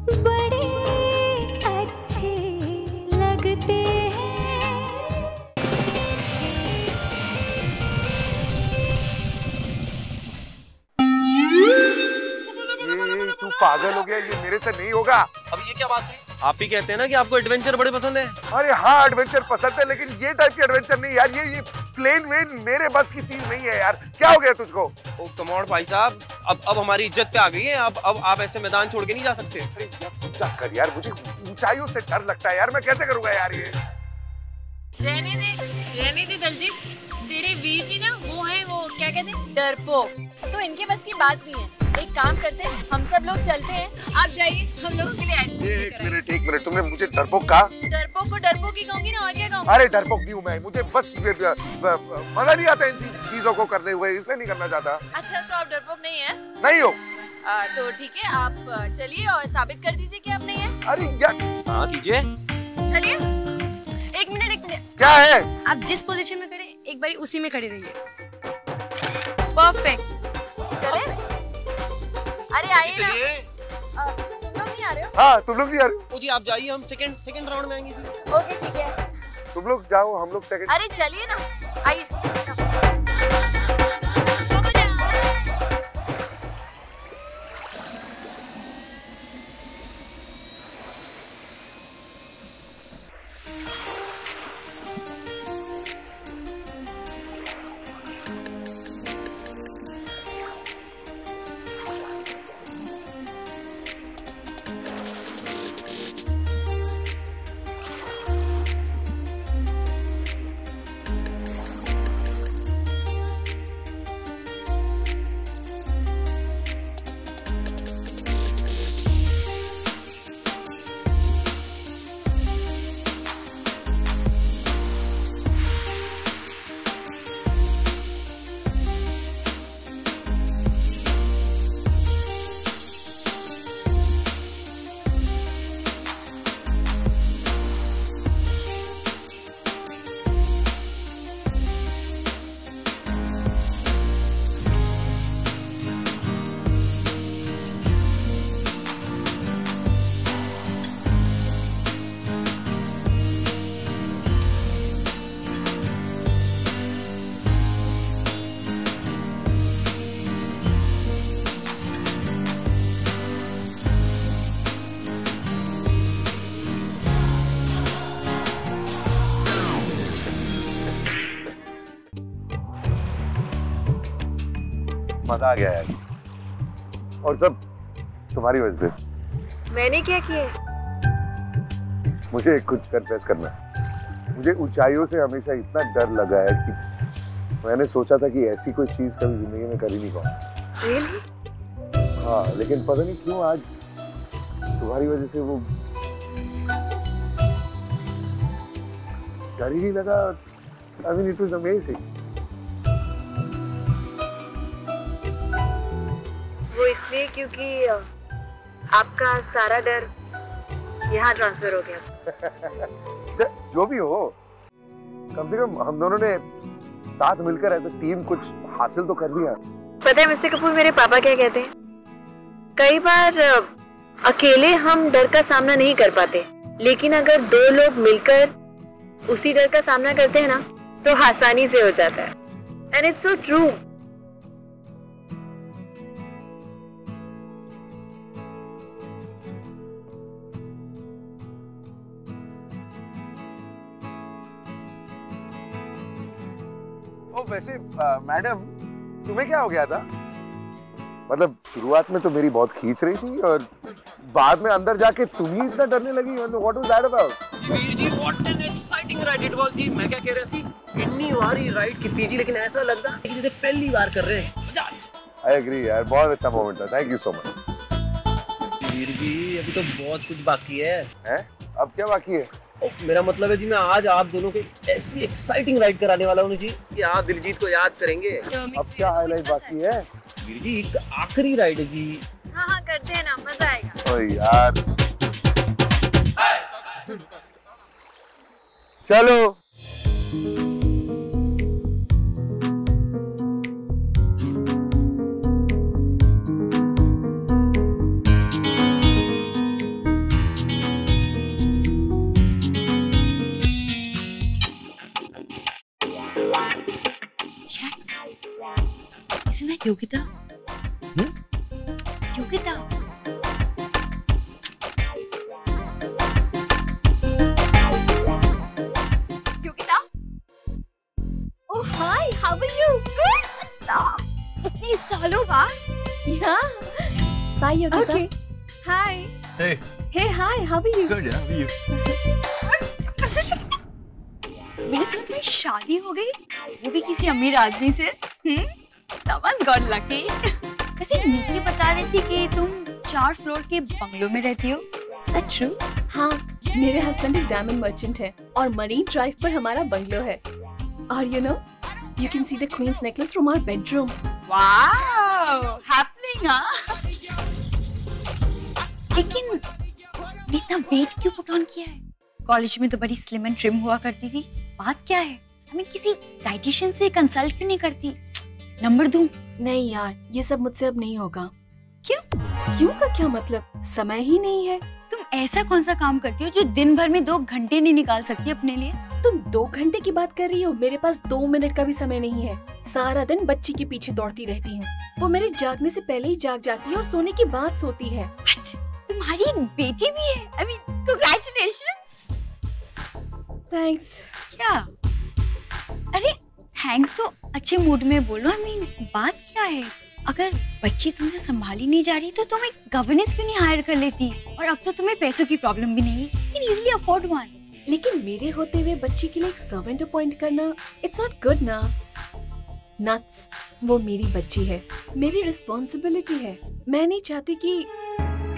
बड़े अच्छे लगते हैं। तू पागल हो गया, ये मेरे से नहीं होगा। अब ये क्या बात है? आप ही कहते हैं ना कि आपको एडवेंचर बड़े पसंद है। अरे हाँ, एडवेंचर पसंद है, लेकिन ये टाइप की एडवेंचर नहीं यार। ये प्लेन वेन मेरे बस की चीज नहीं है यार। क्या हो गया तुझको? ओ कम ऑन भाई साहब, अब हमारी इज्जत पे आ गई है। अब आप ऐसे मैदान छोड़ के नहीं जा सकते। अरे यार समझा कर यार, मुझे ऊंचाइयों से डर लगता है यार। मैं कैसे करूंगा यार ये? रहने दे दलजीत। तेरे वीर जी ना वो क्या कहते हैं, डरपोक। तो इनके बस की बात नहीं है। एक काम करते हैं, हम सब लोग चलते हैं। आप जाइए, हम लोगों के लिए एक मिनट, तुमने मुझे डरपोक कहा? डरपोक को डरपोक ही कहूंगी ना, और क्या कहूंगी? अरे डरपोक नहीं हूँ मैं, मुझे बस मजा नहीं आता इन चीजों को करने हुए, इसलिए नहीं करना चाहता। अच्छा, तो आप डरपोक नहीं है? नहीं हो। तो ठीक है, आप चलिए और साबित कर दीजिए कि आप नहीं है। अरे यार हाँ कीजिए। चलिए। एक मिनट। क्या है? आप जिस पोजीशन में खड़े, एक बार उसी में खड़े रहिए। परफेक्ट। चले? अरे आइए ना। चलिए। तुम लोग नहीं आ रहे हो? हाँ, तुम लोग नहीं आ रहे हो? ओ जी आप जाइए, हम सेकंड राउंड में आएंगे जी। ओके ठीक है। तुम लोग जाओ, हम लोग सेकंड। अरे चलिए ना, आइए। मजा आ गया यार, और सब तुम्हारी वजह से। मैंने क्या किया? मुझे कुछ कन्फेस करना है। मुझे ऊंचाइयों से हमेशा इतना डर लगा है कि मैंने सोचा था कि ऐसी कोई चीज कभी जिंदगी में कर ही नहीं पाऊंगा। Really? हाँ, लेकिन पता नहीं क्यों आज तुम्हारी वजह से वो डर ही नहीं लगा। I mean, it was amazing. वो इसलिए क्योंकि आपका सारा डर यहाँ ट्रांसफर हो गया। जो भी हो, कम से कम हम दोनों ने साथ मिलकर ऐसे टीम कुछ हासिल तो कर लिया। पता है मिस्टर कपूर, मेरे पापा क्या कहते हैं, कई बार अकेले हम डर का सामना नहीं कर पाते, लेकिन अगर दो लोग मिलकर उसी डर का सामना करते हैं ना, तो आसानी से हो जाता है। And it's so true. ओ वैसे मैडम, तुम्हें क्या हो गया था? मतलब शुरुआत में तो मेरी बहुत खींच रही थी और बाद में अंदर जाके तुम ही इतना डरने लगी। मतलब what was that about? Veer ji what an exciting ride it was ji. मैं क्या कह रहा थी, इतनी बारी राइड की जी, लेकिन ऐसा लग रहा है कि जैसे पहली बार कर रहे हैं। मजा आ गया। आई एग्री यार, बहुत अच्छा मोमेंट था। Thank you so much. Veer ji अभी तो बहुत कुछ बाकी है। हैं? अब क्या बाकी है? मेरा मतलब है जी, मैं आज आप दोनों के ऐसी एक्साइटिंग राइड कराने वाला हूँ जी कि आप दिलजीत को याद करेंगे। अब क्या हाईलाइट बाकी है? वीर जी एक आखिरी राइड है जी। हाँ हाँ करते हैं ना, मजा आएगा। ओ यार चलो। Yogita, Yogita, Yogita. Oh hi, how are you? इतनी सालों बाद। Yeah. Bye Yogita. Okay. Hi. Hey, Hey hi, how are you? good, yeah, how are you? मैंने सुना तुम्हारी शादी हो गई, वो भी किसी अमीर आदमी से। Someone's got lucky. वैसे नीति बता रही थी कि तुम 4 फ्लोर के बंगलों में रहती हो। Is that true? हाँ, मेरे हस्बैंड एक डायमंड मर्चेंट है और मरीन ड्राइव पर हमारा बंगलो है। और you can see the queen's necklace from our bedroom. Wow, happening, हाँ? लेकिन इतना वेट क्यों पुट ऑन किया है? कॉलेज में तो बड़ी स्लिम एंड ट्रिम हुआ करती थी। बात क्या है? किसी डाइटिशियन से कंसल्ट क्यों नहीं करती? नंबर दूं? नहीं यार, ये सब मुझसे अब नहीं होगा। क्यों? क्यों का क्या मतलब? समय ही नहीं है। तुम ऐसा कौन सा काम करती हो जो दिन भर में 2 घंटे नहीं निकाल सकती अपने लिए? तुम 2 घंटे की बात कर रही हो? मेरे पास 2 मिनट का भी समय नहीं है। सारा दिन बच्ची के पीछे दौड़ती रहती हूँ। वो मेरे जागने से पहले ही जाग जाती है और सोने के बाद सोती है। What? तुम्हारी एक बेटी भी है? I mean, congratulations! थैंक्स। क्या? अरे थैंक्स तो अच्छे मूड में बोलो। I mean, बात क्या है? अगर बच्ची तुमसे संभाली नहीं जा रही तो तुम एक गवर्नेंस भी नहीं हायर कर लेती। और अब तो तुम्हें पैसों की प्रॉब्लम भी नहीं, you can easily afford one. लेकिन मेरे होते हुए बच्ची के लिए एक सर्वेंट अपॉइंट करना, इट्स नॉट गुड ना। नट्स, वो मेरी बच्ची है, मेरी रिस्पॉन्सिबिलिटी है। मैं नहीं चाहती कि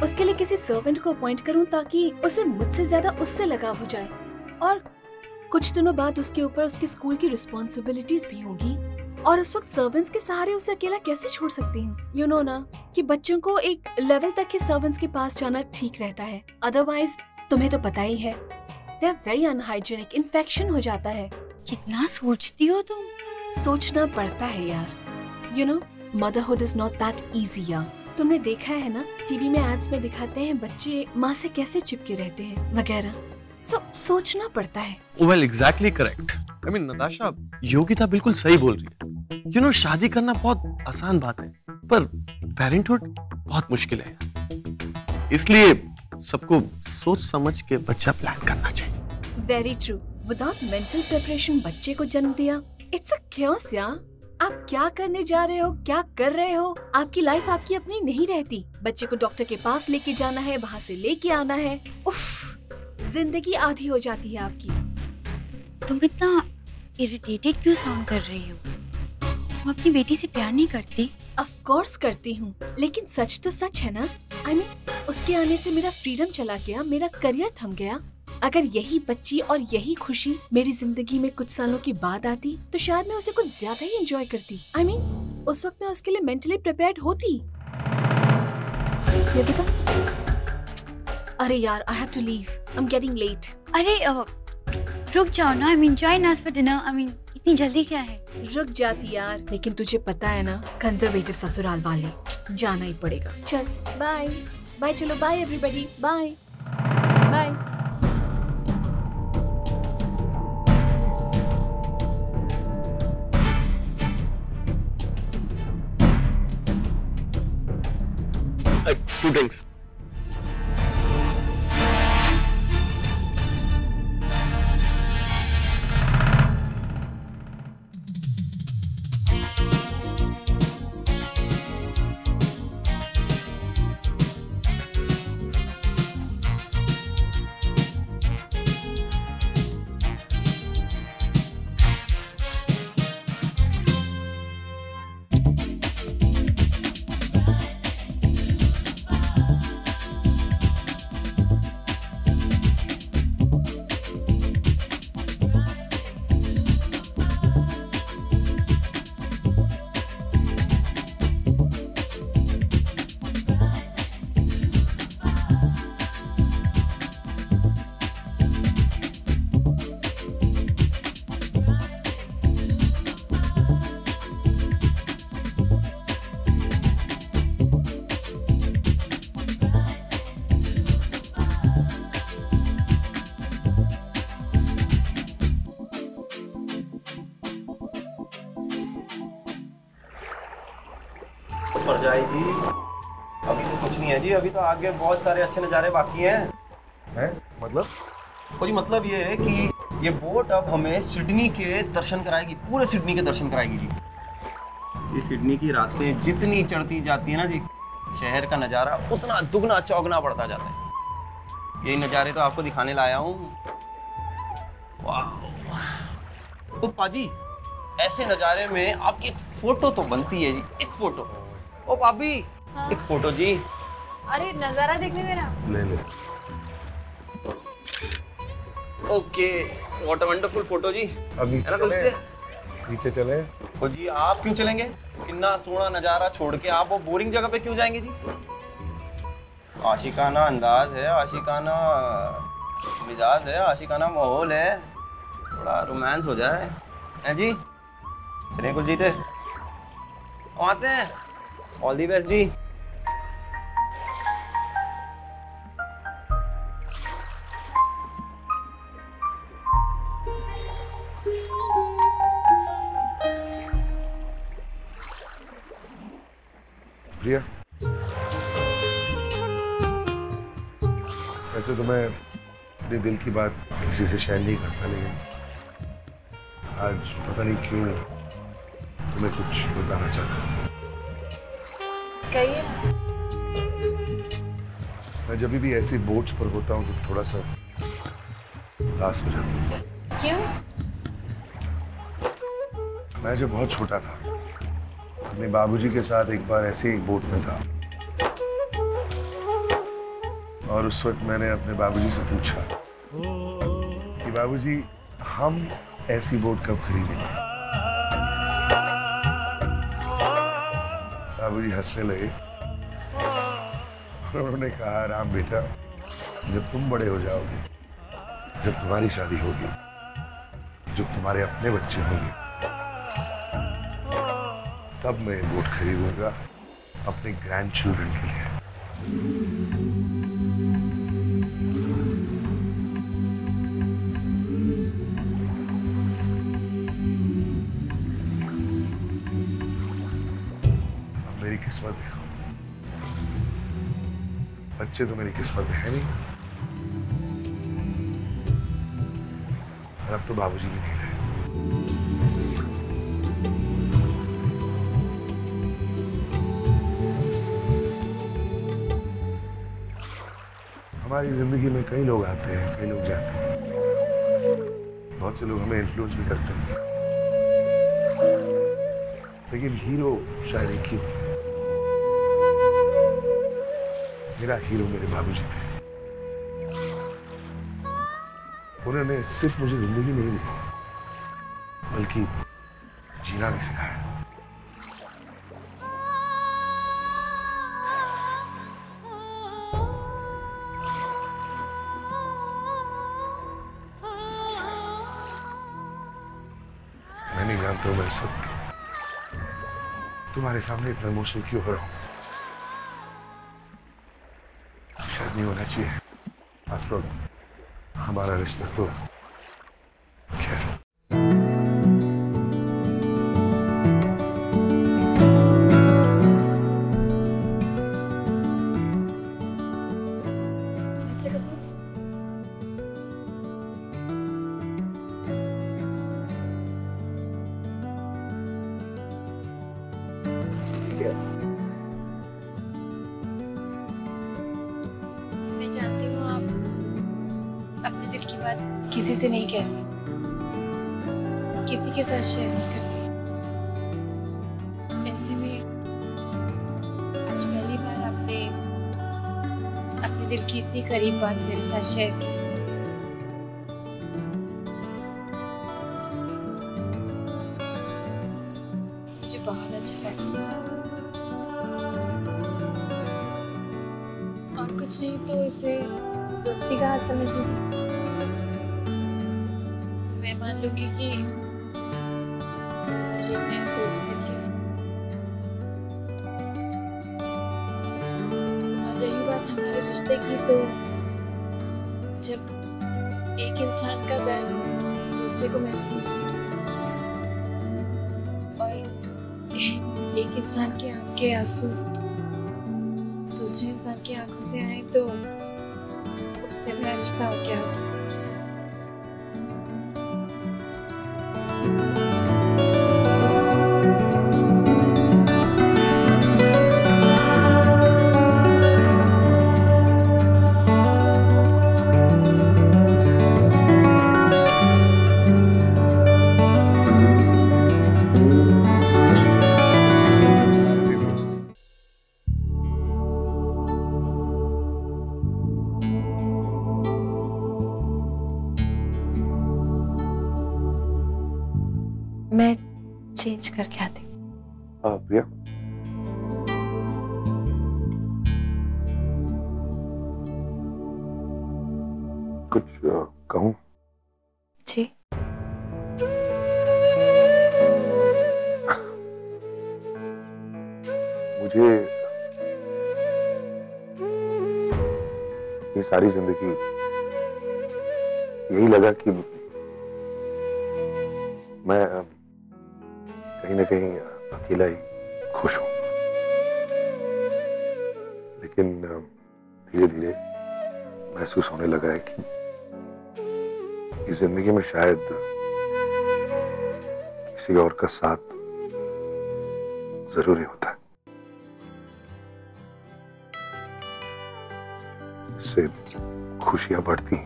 उसके लिए किसी सर्वेंट को अपॉइंट करूं ताकि उसे मुझसे ज्यादा उससे लगाव हो जाए। और कुछ दिनों बाद उसके ऊपर उसके स्कूल की रिस्पॉन्सिबिलिटीज भी होगी और उस वक्त सर्वेंट्स के सहारे उसे अकेला कैसे छोड़ सकती हूँ? यू नो ना कि बच्चों को एक लेवल तक के सर्वेंट्स के पास जाना ठीक रहता है, अदरवाइज तुम्हें तो पता ही है, they are very unhygienic, infection हो जाता है। कितना सोचती हो तुम? सोचना पड़ता है यार। You know, motherhood is not that easy यार। तुमने देखा है ना, टीवी में एड्स में दिखाते हैं बच्चे माँ से कैसे चिपके रहते हैं वगैरह। सोचना पड़ता है। Well, exactly correct. I mean, Natasha, Yogita बिल्कुल सही बोल रही है। You know, शादी करना बहुत आसान बात है, पर पेरेंटहुड बहुत मुश्किल है। इसलिए सबको सोच समझ के बच्चा प्लान करना चाहिए। Very true. Without mental preparation बच्चे को जन्म दिया, इट्स अ chaos यार। आप क्या करने जा रहे हो, क्या कर रहे हो? आपकी लाइफ आपकी अपनी नहीं रहती। बच्चे को डॉक्टर के पास लेके जाना है, वहाँ से लेके आना है। उफ, जिंदगी आधी हो जाती है आपकी। तुम इतना इरिटेटेड क्यों साउंड कर रही हो? तुम अपनी बेटी से प्यार नहीं करती? ऑफ कोर्स करती हूँ, लेकिन सच तो सच है ना। I mean, उसके आने से मेरा फ्रीडम चला गया, मेरा करियर थम गया। अगर यही बच्ची और यही खुशी मेरी जिंदगी में कुछ सालों के बाद आती तो शायद मैं उसे कुछ ज्यादा ही एंजॉय करती। I mean, उस वक्त मैं उसके लिए मेंटली प्रिपेयर्ड होती। ये बता। अरे यार, I have to leave. I'm getting late. अरे रुक जाओ ना। I mean, join us for dinner. I mean, इतनी जल्दी क्या है? रुक जाती यार, लेकिन तुझे पता है ना, कंजर्वेटिव ससुराल वाले, जाना ही पड़ेगा। चल बाय बाय। चलो bye everybody, bye bye. Two drinks. परजाई जी, अभी तो कुछ नहीं है जी, अभी तो आगे बहुत सारे अच्छे नज़ारे बाकी हैं। हैं? मतलब? तो जी मतलब ये है कि ये बोट अब हमें सिडनी के दर्शन कराएगी, पूरे सिडनी के दर्शन कराएगी जी। ये सिडनी की रातें जितनी चढ़ती जाती है ना जी, शहर का नज़ारा उतना दुगना चौगना बढ़ता जाता है। यही नज़ारे तो आपको दिखाने लाया हूँ। वाह! तो पाजी, ऐसे नज़ारे में आपकी एक फोटो तो बनती है जी, एक फोटो। ओ भाभी, हाँ? एक फोटो जी। अरे नजारा देखने देना। ले ले। Okay, what a wonderful photo ji. अब नीचे चले। नीचे चले। तो जी आप क्यों चलेंगे? इतना सोना नज़ारा छोड़ के आप वो बोरिंग जगह पे क्यों जाएंगे जी? आशिकाना अंदाज है, आशिकाना मिजाज है, आशिकाना माहौल है, थोड़ा रोमांस हो जाए हैं जी। चलिए कुछ जीते आते हैं। ऑल दी बेस्ट जी। प्रिया, वैसे तो मैं अपने दिल की बात किसी से शेयर नहीं करता, लेकिन आज पता नहीं क्यों तुम्हें कुछ बताना चाहता हूँ। कहिए। मैं जब भी ऐसी बोट्स पर होता हूँ तो थोड़ा सा उदास हो जाता हूँ। क्यों? मैं जब बहुत छोटा था, अपने बाबूजी के साथ एक बार ऐसे ही बोट में था, और उस वक्त मैंने अपने बाबूजी से पूछा कि बाबूजी, हम ऐसी बोट कब खरीदेंगे? बाबूजी हंसने लगे और उन्होंने कहा, राम बेटा, जब तुम बड़े हो जाओगे, जब तुम्हारी शादी होगी, जब तुम्हारे अपने बच्चे होंगे, तब मैं ये बोट खरीदूंगा अपने ग्रैंड चिल्ड्रन के लिए। अब मेरी किस्मत देखो, बच्चे तो मेरी किस्मत में है नहीं, और अब तो बाबूजी भी नहीं रहे। हमारी जिंदगी में कई लोग आते हैं, कई लोग जाते हैं, बहुत से लोग हमें इन्फ्लुएंस भी करते हैं, लेकिन हीरो शायद एक ही होता है। मेरा हीरो मेरे बाबूजी थे। उन्होंने सिर्फ मुझे जिंदगी नहीं दी, बल्कि जीना भी सिखाया। मैं नहीं जानता हूँ मैं सब तुम्हारे सामने इतना इमोशनल क्यों हो रहा हूँ। शायद नहीं होना चाहिए, आफ्टर ऑल हमारा रिश्ता तो खैर। मैं जानती हूँ आप अपने दिल की बात किसी से नहीं कहती, किसी के साथ शेयर नहीं करती। ऐसे में आज पहली बार आपने अपने दिल की इतनी करीब बात मेरे साथ शेयर की। मुझे बहुत अच्छा लगा। और कुछ नहीं तो इसे दोस्ती का हाथ समझ लीजिए। मैं मान लूंगी कि मुझे नया दोस्त मिल गया। अब रही बात हमारे रिश्ते की, तो जब एक इंसान का दर्द दूसरे को महसूस हो और एक इंसान के आंख के आंसू दूसरे इंसान की आंखों से आए तो उससे बड़ा रिश्ता हो क्या हो सकता है? मैं चेंज करके आती। प्रिया, कुछ कहूँ? जी। मुझे ये सारी जिंदगी यही लगा कि मैं कहीं ना कहीं अकेला ही खुश हूं, लेकिन धीरे धीरे महसूस होने लगा है कि इस जिंदगी में शायद किसी और का साथ जरूरी होता है। इससे खुशियां बढ़ती,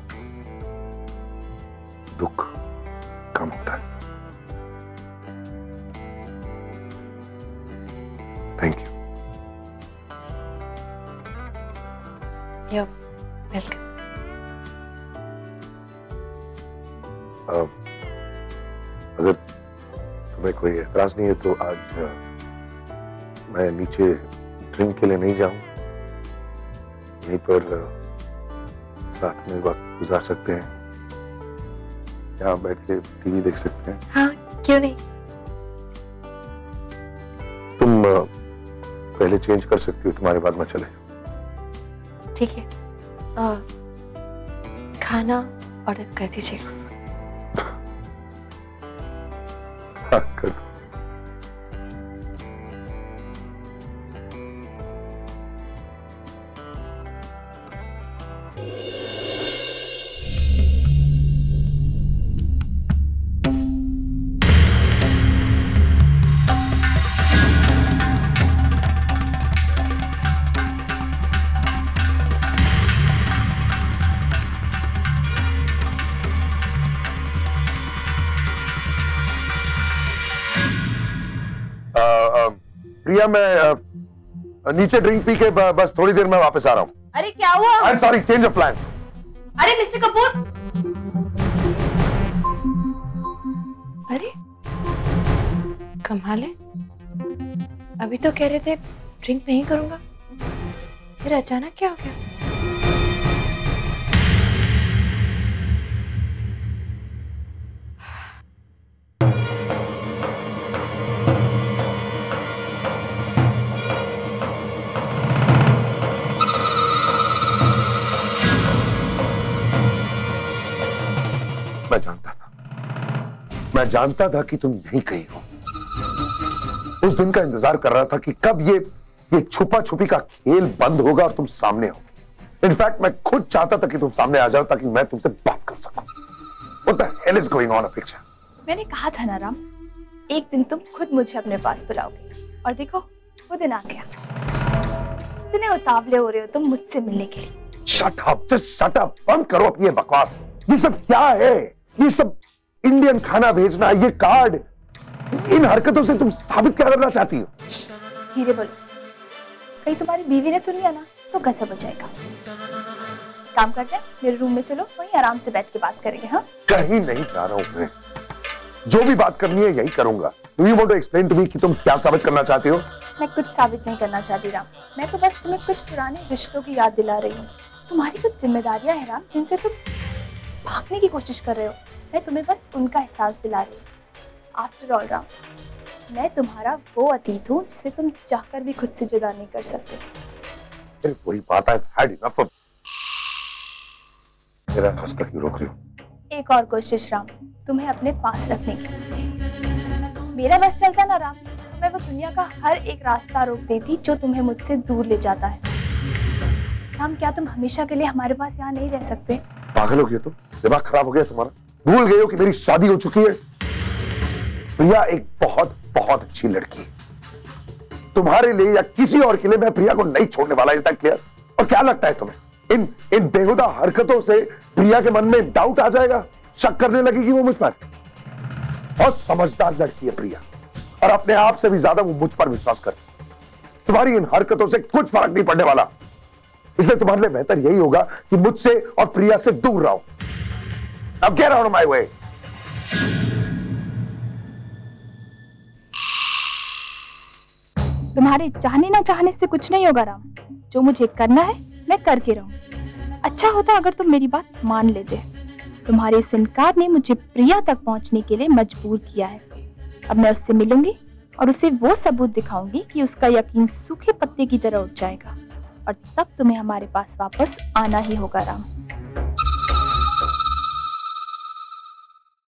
दुख कम होता है। Thank you. You're welcome. अगर तुम्हें कोई एतराज नहीं है तो आज मैं नीचे ड्रिंक के लिए नहीं जाऊं, यहीं पर साथ में वक्त गुजार सकते हैं, यहाँ बैठ के टीवी देख सकते हैं। हाँ, क्यों नहीं? तुम पहले चेंज कर सकती हो, तुम्हारे बाद मैं चले जाऊं। ठीक है, खाना ऑर्डर कर दीजिए। हाँ, कर दो। प्रिया, मैं नीचे ड्रिंक पी के बस थोड़ी देर में वापस आ रहा हूँ। अरे क्या हुआ? I am sorry, change of plan. अरे मिस्टर कपूर, अरे कमाल है, अभी तो कह रहे थे ड्रिंक नहीं करूंगा, फिर अचानक क्या हो गया? मैं जानता था कि तुम यहीं कहीं हो। उस दिन का इंतजार कर रहा था कि कब ये छुपा छुपी का खेल बंद होगा और तुम सामने हो। इनफैक्ट मैं खुद चाहता था कि तुम सामने आ जाओ ताकि मैं तुमसे बात कर सकूं। What the hell is going on, अपेक्षा? मैंने कहा था ना राम, एक दिन तुम खुद मुझे अपने पास बुलाओगे, और देखो वो दिन आ गया। इतने उतावले हो रहे हो तुम मुझसे मिलने के लिए। Shut up, just shut up, बंद करो अपनी ये बकवास। ये सब क्या है? ये सब इंडियन खाना भेजना, ये कार्ड, इन हरकतों से तुम साबित क्या करना चाहती हो? धीरे बोलो, कहीं तुम्हारी बीवी ने सुन लिया ना तो गजब हो जाएगा। काम करते हैं, मेरे रूम में चलो, वहीं आराम से बैठ के बात करेंगे। हाँ, कहीं नहीं जा रहा हूं मैं, जो भी बात करनी है यही करूंगा। Do you want to explain to me कि तुम क्या साबित करना चाहती हो? मैं कुछ साबित नहीं करना चाहती राम, मैं तो बस तुम्हें कुछ पुराने रिश्तों की याद दिला रही हूँ। तुम्हारी कुछ जिम्मेदारियां हैं राम, जिनसे तुम भागने की कोशिश कर रहे हो। मैं तुम्हें बस उनका एहसास दिला रही हूँ। आफ्टर ऑल राम, मैं तुम्हारा वो अतीत हूँ जिसे तुम चाहकर भी खुद से जुदा नहीं कर सकते। वही बात है, had enough of... मेरा रास्ता क्यों रोक रही हो? एक और कोशिश राम, तुम्हें अपने पास रखने की। मेरा बस चलता ना राम, तो मैं वो दुनिया का हर एक रास्ता रोक देती जो तुम्हें मुझसे दूर ले जाता है। राम, क्या तुम हमेशा के लिए हमारे पास यहाँ नहीं रह सकते? पागल हो गए तुम? दिमाग खराब हो गया तुम्हारा? भूल गए हो कि मेरी शादी हो चुकी है? प्रिया एक बहुत बहुत अच्छी लड़की है। तुम्हारे लिए या किसी और के लिए मैं प्रिया को नहीं छोड़ने वाला। Is that clear? और क्या लगता है तुम्हें इन बेहुदा हरकतों से प्रिया के मन में डाउट आ जाएगा, शक करने लगेगी वो मुझ पर? बहुत समझदार लड़की है प्रिया, और अपने आप से भी ज्यादा वो मुझ पर विश्वास करती। तुम्हारी इन हरकतों से कुछ फर्क नहीं पड़ने वाला, इसलिए तुम्हारे लिए बेहतर यही होगा कि मुझसे और प्रिया से दूर रहो। अब get out of my way. तुम्हारे चाहने ना चाहने से कुछ नहीं होगा राम। जो मुझे करना है मैं करके रहूं। अच्छा होता अगर तुम मेरी बात मान लेते। तुम्हारे इस इनकार ने मुझे प्रिया तक पहुंचने के लिए मजबूर किया है। अब मैं उससे मिलूंगी और उसे वो सबूत दिखाऊंगी कि उसका यकीन सूखे पत्ते की तरह उठ जाएगा, और तब तुम्हें हमारे पास वापस आना ही होगा राम।